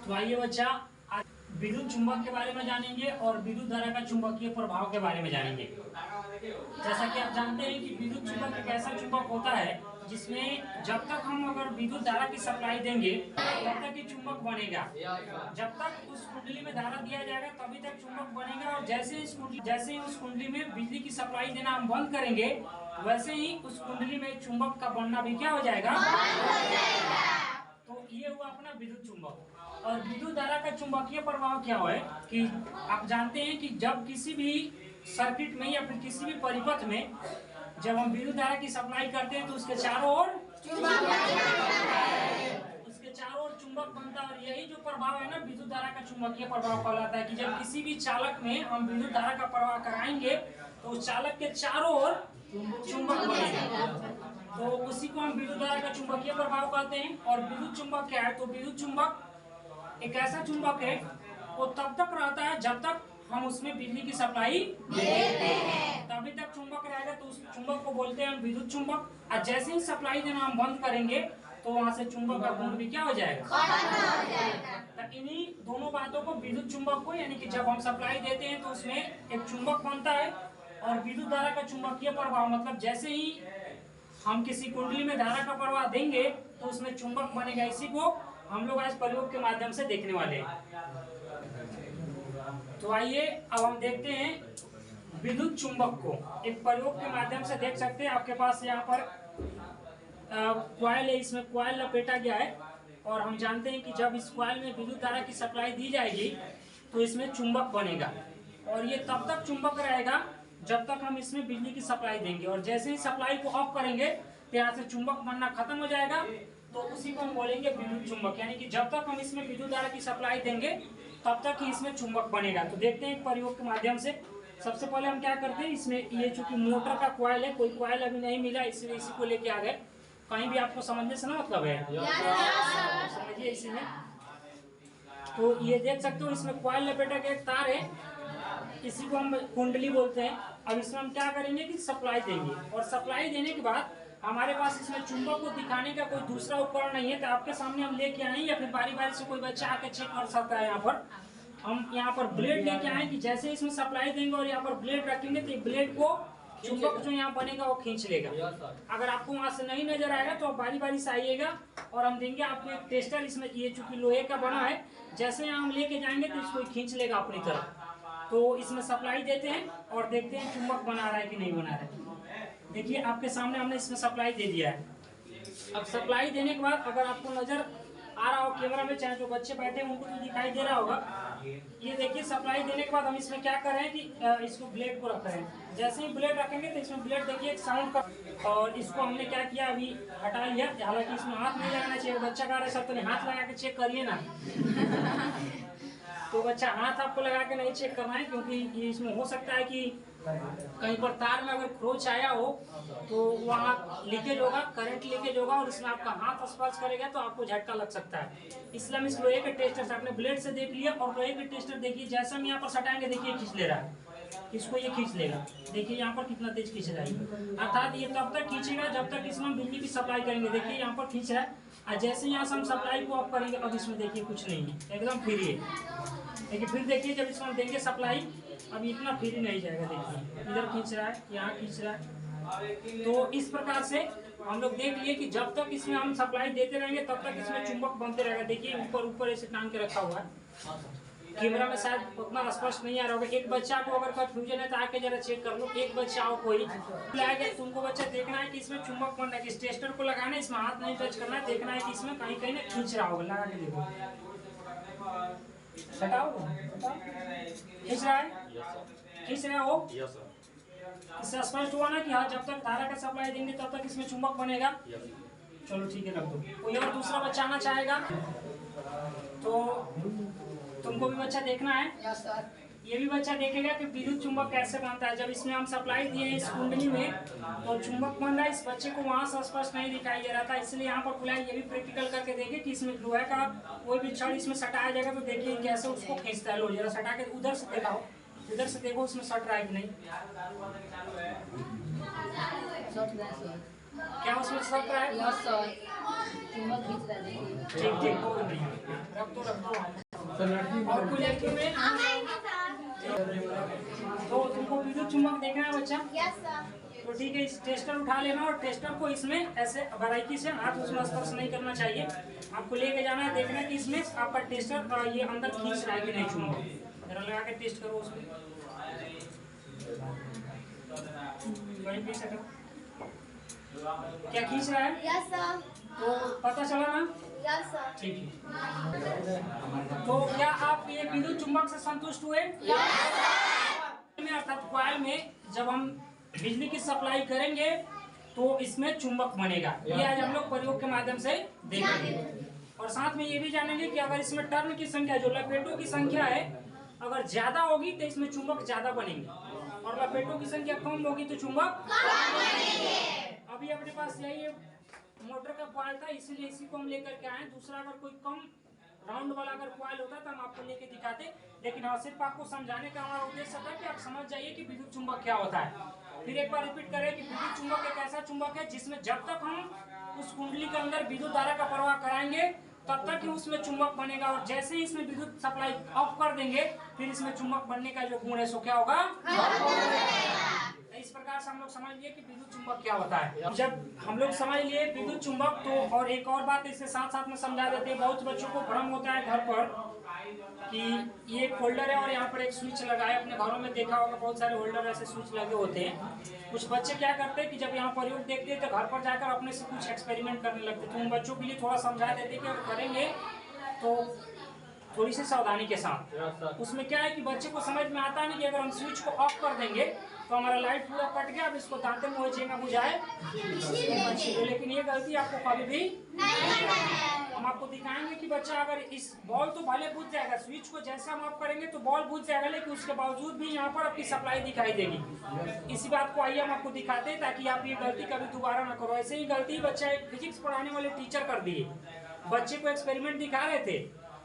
तो आइए बच्चा, आज विद्युत चुंबक के बारे में जानेंगे और विद्युत धारा का चुंबकीय प्रभाव के बारे में जानेंगे। जैसा कि आप जानते हैं कि विद्युत चुंबक एक ऐसा चुंबक होता है जिसमें जब तक हम अगर विद्युत धारा की सप्लाई देंगे तब तक ये चुंबक बनेगा। जब तक उस कुंडली में धारा दिया जाएगा तभी तक चुंबक बनेगा, और जैसे ही उस कुंडली में बिजली की सप्लाई देना हम बंद करेंगे वैसे ही उस कुंडली में चुंबक का बनना भी क्या हो जाएगा, तो ये हुआ अपना विद्युत चुंबक। और विद्युत धारा का चुंबकीय प्रभाव क्या है कि आप जानते हैं कि जब किसी भी सर्किट में या फिर किसी भी परिपथ में जब हम विद्युत धारा की सप्लाई करते हैं तो उसके चारों ओर चुंबक बनता है। और यही जो प्रभाव है ना विद्युत धारा का चुंबकीय प्रभाव कहलाता है कि जब किसी भी चालक में हम विद्युत धारा का प्रवाह कराएंगे तो उस चालक के चारों ओर चुंबक बनेगा, तो उसी को हम विद्युत धारा का चुंबकीय प्रभाव कहते हैं। और विद्युत चुंबक क्या है, तो विद्युत चुंबक एक ऐसा चुंबक है वो तब तक रहता है जब तक हम उसमें बिजली की सप्लाई देते हैं, तभी तक चुंबक रहेगा, तो उस चुंबक को बोलते हैं विद्युत चुंबक। और जैसे ही सप्लाई देना हम बंद करेंगे तो वहां से चुंबक का गुण भी क्या हो जाएगा, तो इन्हीं दोनों बातों को विद्युत चुंबक को, यानी कि जब हम सप्लाई देते हैं तो उसमें एक चुंबक बनता है, और विद्युत धारा का चुंबकीय प्रभाव मतलब जैसे ही हम किसी कुंडली में धारा का प्रवाह देंगे तो उसमें चुंबक बनेगा। इसी को हम लोग आज प्रयोग के माध्यम से देखने वाले हैं। तो आइए अब हम देखते हैं विद्युत चुंबक को एक प्रयोग के माध्यम से देख सकते हैं। आपके पास यहाँ पर कॉइल है, इसमें कॉइल लपेटा गया है, और हम जानते हैं कि जब इस कॉइल में विद्युत धारा की सप्लाई दी जाएगी तो इसमें चुंबक बनेगा, और ये तब तक चुंबक रहेगा जब तक हम इसमें बिजली की सप्लाई देंगे। और जैसे ही सप्लाई को ऑफ करेंगे तो यहाँ से चुंबक बनना खत्म हो जाएगा, तो उसी को हम बोलेंगे विद्युत चुंबक। यानी कि जब तक हम इसमें विद्युत धारा की सप्लाई देंगे तब तक ही इसमें चुंबक बनेगा। तो देखते हैं एक प्रयोग के माध्यम से। सबसे पहले हम क्या करते हैं, इसमें ये चूंकि मोटर का कॉइल है, कोई कॉइल अभी नहीं मिला इसलिए इसी को लेके आ गए। कहीं भी आपको समझने से ना मतलब है, समझिए इसी में। तो ये देख सकते हो इसमें कॉइल लपेटा के एक तार है, इसी को हम कुंडली बोलते हैं। अब इसमें हम क्या करेंगे कि सप्लाई देंगे, और सप्लाई देने के बाद हमारे पास इसमें चुंबक को दिखाने का कोई दूसरा उपकरण नहीं है, तो आपके सामने हम लेके आए, या फिर बारी बारी से कोई बच्चा आके चेक कर सकता है। यहाँ पर हम यहाँ पर ब्लेड लेके आए कि जैसे इसमें सप्लाई देंगे और यहाँ पर ब्लेड रखेंगे तो ब्लेड को चुंबक जो यहाँ बनेगा वो खींच लेगा। अगर आपको वहां से नहीं नजर आएगा तो आप बारी बारी से आइएगा, और हम देंगे आपको एक टेस्टर। इसमें ये चूंकि लोहे का बना है, जैसे यहाँ हम लेके जाएंगे तो इसको खींच लेगा अपनी तरफ। तो इसमें सप्लाई देते हैं और देखते हैं चुंबक बना रहा है कि नहीं बना रहा है। देखिए आपके सामने हमने इसमें सप्लाई दे दिया है। अब सप्लाई देने के बाद अगर आपको नजर आ रहा हो कैमरा में, चाहे जो बच्चे बैठे हैं उनको तो दिखाई दे रहा होगा। ये देखिए सप्लाई देने के बाद हम इसमें क्या कर रहे हैं कि इसको ब्लेड को रख रहे हैं। जैसे ही ब्लेड रखेंगे तो इसमें ब्लेड देखिए एक साउंड का, और इसको हमने क्या किया अभी हटा लिया। हालांकि इसमें हाथ नहीं लगाना चाहिए, बच्चा कह रहा है सर तो हाथ लगा के चेक करिए ना। तो बच्चा हाथ आपको लगा के नहीं चेक करना है, क्योंकि ये इसमें हो सकता है कि कहीं पर तार में अगर खरोच आया हो तो वहाँ लीकेज होगा, करंट लीकेज होगा, और इसमें आपका हाथ स्पर्श करेगा तो आपको झटका लग सकता है। इसलिए हम इस लोहे के टेस्टर से आपने ब्लेड से देख लिया, और लोहे के टेस्टर देखिए जैसे हम यहाँ पर सटाएंगे देखिए खींच ले रहा है, इसको ये खींच लेगा। देखिए यहाँ पर कितना तेज खींच रहा है, अर्थात ये तब तक खींचेगा जब तक इसमें हम बिजली की सप्लाई करेंगे। देखिए यहाँ पर खींच रहा है, और जैसे यहाँ से हम सप्लाई को ऑफ करेंगे अब इसमें देखिए कुछ नहीं है, एकदम फ्री है। देखिए फिर देखिए जब इसमें हम देंगे सप्लाई, अब इतना फ्री नहीं जाएगा। देखिए इधर खींच रहा है, यहाँ खींच रहा है। तो इस प्रकार से हम लोग देख लिए कि जब तक इसमें हम सप्लाई देते रहेंगे तब तक इसमें चुंबक बनते रहेगा। देखिए ऊपर ऊपर ऐसे टांग के रखा हुआ है, कैमरा में शायद उतना स्पष्ट नहीं आ रहा होगा। एक बच्चा को अगर कंफ्यूजन है तो आके जरा चेक कर लो। एक बच्चा हो कोई लाएगा, तुमको बच्चा देखना है कि इसमें चुंबक बन रहा है, कि टेस्टर को लगाना है, इसमें हाथ नहीं टच करना है, देखना है कि इसमें कहीं कहीं ना खींच रहा होगा। लगा के देखो, हटाओ खींच रहा है, खींच रहा हो, इससे स्पष्ट हुआ ना कि हाँ जब तक धारा का सप्लाई देंगे तब तक इसमें चुंबक बनेगा। चलो ठीक है रख दो। कोई और दूसरा बच्चा आना चाहेगा तो तुमको भी बच्चा देखना है, ये भी बच्चा देखेगा कि विद्युत चुंबक कैसे बनता है। जब इसमें हम सप्लाई दिए इस कुंडली में तो चुंबक बन रहा है। इस बच्चे को वहां से स्पष्ट नहीं दिखाई दे रहा था, इसलिए यहाँ पर बुलाया। ये भी प्रैक्टिकल करके देखिए कि इसमें लोहे का कोई भी छड़ इसमें सटाया जाएगा तो देखिए कैसे उसको खींचता है। लो जरा सटा के उधर से दिखाओ, इधर से देखो उसमें सट रहा है कि नहीं, क्या उसमें सट रहा है? ठीक ठीक रख दो। और कुछ लड़कियों में तो तुमको विद्युत चुंबक देखना है बच्चा? तो ठीक है, इस टेस्टर उठा लेना और टेस्टर को इसमें ऐसे बारीकी से हाथ उसमें स्पर्श नहीं करना चाहिए। आपको लेके जाना है, देखना है कि इसमें आपका टेस्टर ये अंदर खींच रहा है कि नहीं चुंबक। जरा लगा के टेस्ट करो उसमें। क्या खींच रहा है? Yes sir. तो पता चला ना? Yes sir. ठीक है। तो क्या आप ये विद्युत चुंबक से संतुष्ट हुए? अर्थात कॉइल में जब हम बिजली की सप्लाई करेंगे तो इसमें चुंबक बनेगा। ये आज हम लोग प्रयोग के माध्यम से देखेंगे और साथ में ये भी जानेंगे कि अगर इसमें टर्न की संख्या जो लपेटों की संख्या है अगर ज्यादा होगी तो इसमें चुंबक ज्यादा बनेंगे और लपेटों की संख्या कम होगी तो चुंबक कम बनेंगे। अभी अपने पास यही मोटर का कॉइल था, इसीलिए इसी को हम लेकर के आए। दूसरा अगर कोई कम राउंड वाला अगर कॉइल होता तो हम आपको लेके दिखाते, लेकिन हाँ सिर्फ आपको समझाने का हमारा उद्देश्य था कि आप समझ जाइए कि विद्युत चुंबक क्या होता है। फिर एक बार रिपीट करें कि विद्युत चुंबक एक ऐसा चुंबक है जिसमें जब तक हम उस कुंडली के अंदर विद्युत धारा का प्रवाह कराएंगे तब तक ही उसमें चुंबक बनेगा और जैसे ही इसमें विद्युत सप्लाई ऑफ कर देंगे फिर इसमें चुंबक बनने का जो गुण है सो क्या होगा? इस प्रकार से हम लोग समझ लिए कि विद्युत चुंबक क्या होता है। जब हम लोग समझ लिए विद्युत चुंबक तो और एक और बात इसके साथ साथ में समझा देते हैं। बहुत बच्चों को भ्रम होता है घर पर कि ये एक होल्डर है और यहाँ पर एक स्विच लगा है। अपने घरों में देखा होगा बहुत सारे होल्डर ऐसे स्विच लगे होते हैं। कुछ बच्चे क्या करते हैं कि जब यहाँ प्रयोग देखते हैं तो घर पर जाकर अपने से कुछ एक्सपेरिमेंट करने लगते। तो उन बच्चों के लिए थोड़ा समझा देते कि अगर करेंगे तो थोड़ी सी सावधानी के साथ। उसमें क्या है कि बच्चे को समझ में आता नहीं कि अगर हम स्विच को ऑफ कर देंगे तो हमारा लाइट पूरा कट गया, अब इसको दांते मुँह चेंगा बुझाए, लेकिन ये गलती आपको कभी भी हम आपको दिखाएंगे कि बच्चा अगर इस बॉल तो भले बुझ जाएगा, स्विच को जैसे हम ऑफ करेंगे तो बॉल बुझ जाएगा, लेकिन उसके बावजूद भी यहाँ पर आपकी सप्लाई दिखाई देगी। इसी बात को आइए हम आपको दिखाते हैं ताकि आप ये गलती कभी दोबारा ना करो। ऐसे ही गलती बच्चा एक फिजिक्स पढ़ाने वाले टीचर कर दिए। बच्चे को एक्सपेरिमेंट दिखा रहे थे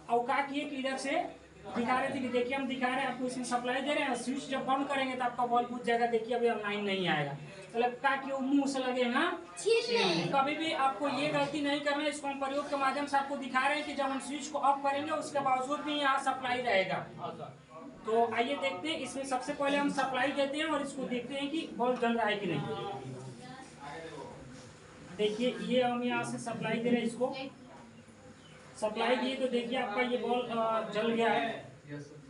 और क्या किए कि इधर से दिखा रहे थे कि देखिए हम दिखा रहे हैं आपको इसमें सप्लाई दे रहे हैं, स्विच जब बंद करेंगे तो आपका बॉल बुझ जाएगा, देखिए अभी लाइन नहीं आएगा। मतलब क्या कि मुंह से लगेगा कभी भी आपको ये गलती नहीं करना है। इसको हम प्रयोग के माध्यम से आपको दिखा रहे हैं कि जब हम स्विच को ऑफ करेंगे उसके बावजूद भी यहाँ सप्लाई रहेगा। तो आइए देखते हैं। इसमें सबसे पहले हम सप्लाई देते हैं और इसको देखते हैं कि बॉल जल रहा है कि नहीं। देखिए ये हम यहाँ से सप्लाई दे रहे हैं, इसको सप्लाई दिए तो देखिए आपका ये बॉल जल गया है।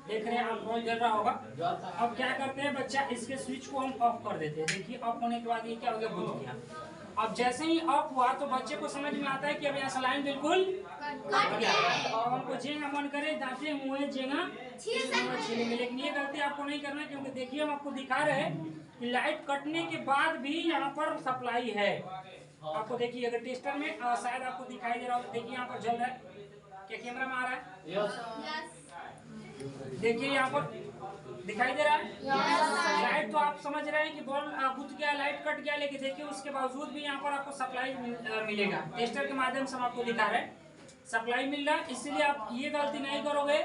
देख रहे हैं आप बॉल जल रहा होगा। अब क्या करते हैं बच्चा, इसके स्विच को हम ऑफ कर देते हैं। देखिए ऑफ होने के बाद ये क्या हो गया, बुझ गया। अब जैसे ही ऑफ हुआ तो बच्चे को समझ में आता है कि अब यहाँ से लाइन बिल्कुल कट गया और हमको जेंगा मन करे दांते मुँह जेंगा छीलेंगे, लेकिन ये गलती आपको नहीं करना, क्योंकि देखिए हम आपको दिखा रहे हैं कि लाइट कटने के बाद भी यहाँ पर सप्लाई है। आपको देखिए अगर टेस्टर में शायद आपको दिखाई दे रहा हो, देखिए यहाँ पर जल रहा है। क्या कैमरा में आ रहा है? देखिए यहाँ पर दिखाई दे रहा है लाइट। तो आप समझ रहे हैं कि बॉल बुझ गया, लाइट कट गया, लेकिन देखिए उसके बावजूद भी यहाँ पर आपको सप्लाई मिलेगा। टेस्टर के माध्यम से हम आपको दिखा रहे हैं सप्लाई मिल रहा है। इसलिए आप ये गलती नहीं करोगे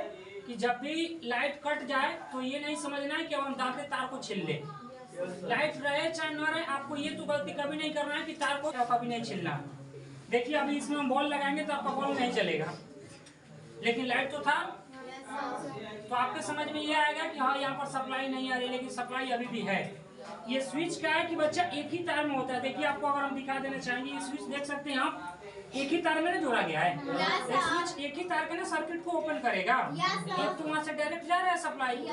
कि जब भी लाइट कट जाए तो ये नहीं समझना है कि हम दांते तार को छील ले। लाइट रहे चाहे न रहे, आपको ये तो गलती कभी नहीं करना है कि तार को कभी नहीं छीलना। देखिए अभी इसमें हम बॉल लगाएंगे तो आपका बॉल नहीं चलेगा, लेकिन लाइट तो था। तो आपके समझ में ये आएगा कि हाँ यहाँ पर सप्लाई नहीं आ रही, लेकिन सप्लाई अभी भी है। ये स्विच क्या है कि बच्चा एक ही तार में होता है। देखिए आपको अगर हम दिखा देना चाहेंगे, ये स्विच देख सकते हैं आप, एक ही तार में ना जोड़ा गया है। स्विच एक ही तार के ना सर्किट को ओपन करेगा। एक तो वहाँ से डायरेक्ट जा रहा है सप्लाई,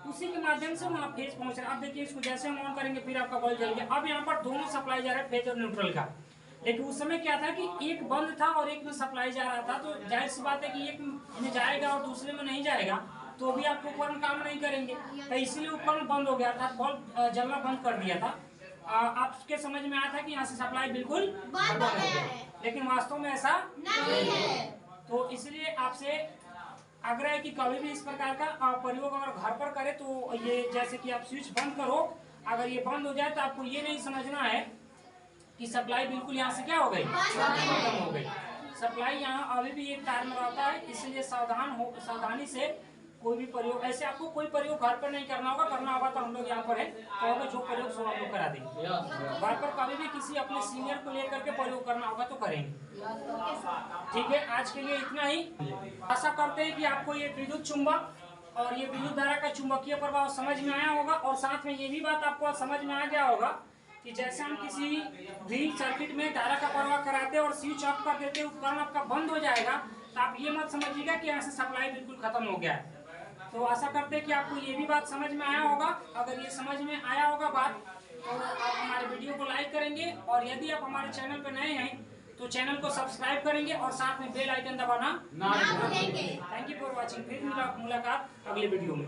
उसी के माध्यम से वहाँ फेज पहुँच रहा है। अब देखिए इसको जैसे हम ऑन करेंगे फिर आपका बॉल जल गया। अब यहाँ पर दोनों सप्लाई जा रहा है, फेज और न्यूट्रल का। लेकिन उस समय क्या था कि एक बंद था और एक में सप्लाई जा रहा था, तो जाहिर सी बात है कि एक में जाएगा और दूसरे में नहीं जाएगा, तो भी आपको उपकरण काम नहीं करेंगे। तो इसलिए उपकरण बंद हो गया था, बल्ब जलना बंद कर दिया था। आपके समझ में आया था कि यहाँ से सप्लाई बिल्कुल बंद हो गया, लेकिन वास्तव में ऐसा नहीं है। तो इसलिए आपसे आग्रह है कि कभी भी इस प्रकार का प्रयोग अगर घर पर करें तो ये जैसे कि आप स्विच बंद करो, अगर ये बंद हो जाए तो आपको ये नहीं समझना है कि सप्लाई बिल्कुल यहाँ से क्या हो गई, खत्म हो गई। सप्लाई यहाँ अभी भी एक तार में रहता है, इसलिए सावधानी से कोई भी प्रयोग ऐसे आपको कोई प्रयोग घर पर नहीं करना होगा, करना होगा तो हम लोग यहाँ पर है कहोगे जो प्रयोग सब हम लोग करा देंगे। घर पर कभी भी किसी अपने सीनियर को लेकर के प्रयोग करना होगा तो करेंगे। ठीक है, आज के लिए इतना ही। आशा करते हैं कि आपको ये विद्युत चुंबक और ये विद्युत धारा का चुंबकीय प्रभाव समझ में आया होगा, और साथ में ये भी बात आपको समझ में आ गया होगा कि जैसे हम किसी भी सर्किट में धारा का प्रवाह कराते हैं और स्विच ऑफ कर देते हैं, उपकरण आपका बंद हो जाएगा, तो आप ये मत समझिएगा कि यहाँ से सप्लाई बिल्कुल खत्म हो गया है। तो आशा करते हैं कि आपको ये भी बात समझ में आया होगा। अगर ये समझ में आया होगा बात, तो आप हमारे वीडियो को लाइक करेंगे, और यदि आप हमारे चैनल पर नए हैं तो चैनल को सब्सक्राइब करेंगे और साथ में बेल आइकन दबाना ना भूलेंगे। Thank you for watching. फिर मुलाकात अगले वीडियो में।